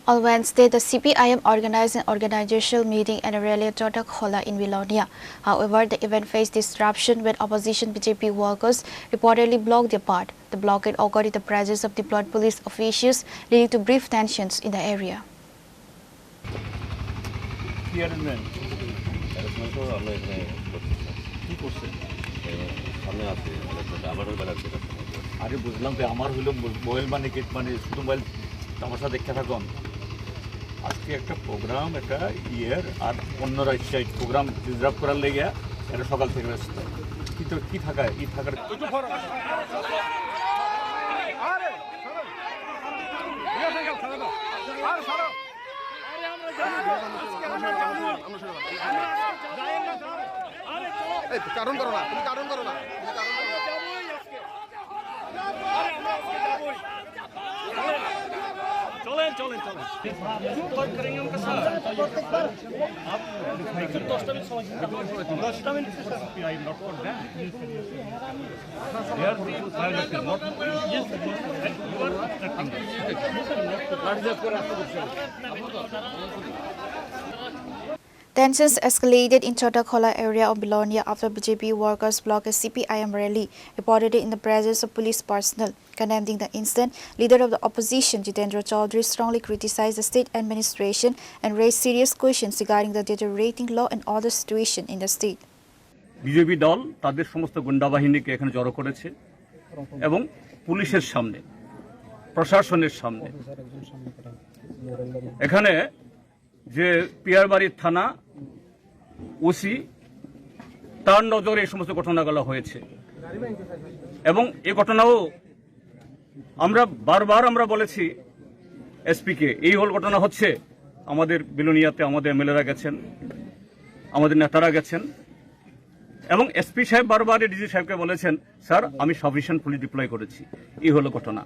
On Wednesday, the CPIM organized an organizational meeting and a rally at Chotakhola in Vilonia. However, the event faced disruption when opposition BJP workers reportedly blocked their path. The blockade occurred in the presence of deployed police officials, leading to brief tensions in the area. আজকে একটা programme এটা ইয়ের আর অন্যরা side programme reserve করার লেগে এটা সকাল থেকে ব্যস্ত কিন্তু কি থাকায় ই থাকার কারণ করো না তুমি কারণ করো না चलें चलें चलें बात करेंगे उनके साथ आप 10 मिनट समझ 10 minute I am not for that there the not yes you are Tensions escalated in Chotakhola area of Vilonia after BJP workers blocked a CPIM rally, reportedly in the presence of police personnel. Condemning the incident, leader of the opposition Jitendra Chaudhary strongly criticized the state administration and raised serious questions regarding the deteriorating law and order situation in the state. BJP দল তাদের সমস্ত গুন্ডা বাহিনীকে এখানে জড়ো করেছে এবং পুলিশের সামনে প্রশাসনের সামনে এখানে যে পিয়ারবাড়ির থানা ওসি তার নজরে এই সমস্ত ঘটনাগুলো হয়েছে এবং এই ঘটনাও আমরা বারবার বলেছি এসপিকে এই হল ঘটনা হচ্ছে আমাদের বিলোনিয়াতে আমাদের এমএলএরা গেছেন আমাদের নেতারা গেছেন এবং এসপি সাহেব বারবার ডিজি সাহেবকে বলেছেন স্যার আমি সাফিসিয়েন্ট পুলিশ ডিপ্লয় করেছি এই হলো ঘটনা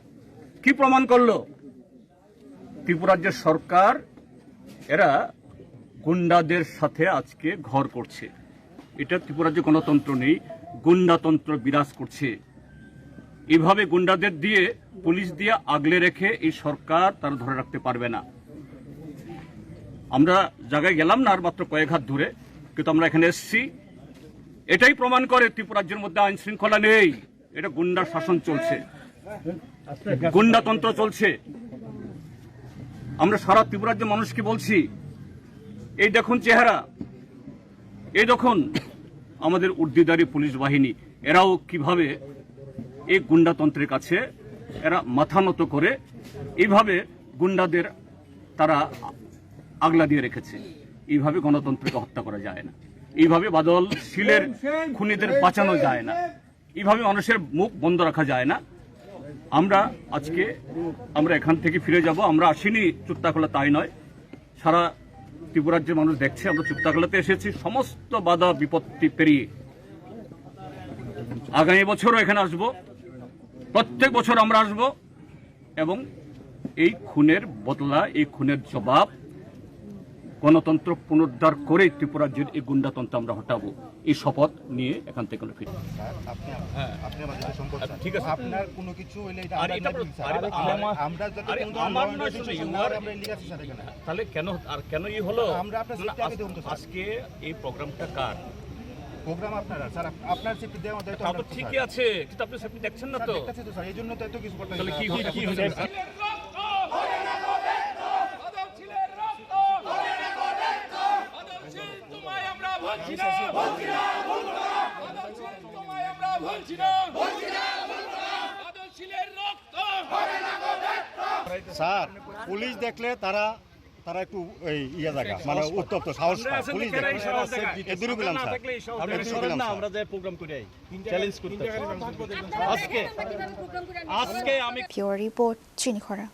কি প্রমাণ করলো ত্রিপুরা রাজ্যের সরকার এরা গুন্ডাদের সাথে আজকে ঘর করছে এটা ত্রিপুরা রাজ্যে গণতন্ত্র নেই গুন্ডাতন্ত্র বিরাজ করছে এইভাবে গুন্ডাদের দিয়ে পুলিশ দিয়ে আগলে রেখে এই সরকার তারা ধরে রাখতে পারবে না আমরা জায়গায় গেলাম না আর মাত্র কয়েক হাত দূরে কিন্তু আমরা এখানে এসেছি এটাই প্রমাণ করে ত্রিপুরা রাজ্যের মধ্যে আইন শৃঙ্খলা নেই এটা গুন্ডার শাসন চলছে গুন্ডাতন্ত্র চলছে আমরা সারা ত্রিপুরা রাজ্যের মানুষকে বলছি এই দেখুন চেহারা এই দেখুন আমাদের উর্দিদারি পুলিশ বাহিনী এরাও কিভাবে এই গুন্ডাতন্ত্রের কাছে এরা মাথা নত করে এইভাবে গুন্ডাদের তারা আগলা দিয়ে রেখেছে এইভাবে গণতন্ত্রকে হত্যা করা যায় না এইভাবে বাদল শিলের খুনিদের বাঁচানো যায় না এইভাবে মানুষের মুখ বন্ধ রাখা যায় না আমরা এখান থেকে ফিরে যাব আমরা আসিনি চুক্তাখোলা তাই নয় সারা ত্রিপুরা রাজ্যের মানুষ দেখছে আমরা চুক্তাখোলাতে এসেছি সমস্ত বাধা বিপত্তি পেরিয়ে আগামী বছরও এখানে আসব প্রত্যেক বছর আমরা আসব এবং এই খুনের বদলা এই খুনের জবাব গণতন্ত্র পুনরুদ্ধার করে ত্রিপুরা রাজ্যের এই গুন্ডাতন্ত্র আমরা হটাবো এই শপথ নিয়ে এখান থেকে ফিরি ঠিক আছে আপনার কোনো কিছু হইলে তাহলে কেন ই হলো আজকে এই প্রোগ্রামটা কার প্রোগ্রাম আপনারা স্যার আপনার সেফটি দেওয়া দায়িত্ব তো ঠিকই আছে কিন্তু আপনি সেফটি দেখছেন না তো দেখতেছি তো স্যার এই জন্য তো এত কিছু করতে তাহলে কি হচ্ছে স্যার পুলিশ দেখলে তারা একটু ইয়া জায়গা মানে উত্তপ্ত সাহস পায় পুলিশ দূরে পেলাম স্যার আমরা যে প্রোগ্রাম করে চ্যালেঞ্জ করতে আজকে আমি Pure Report, Chinikhora.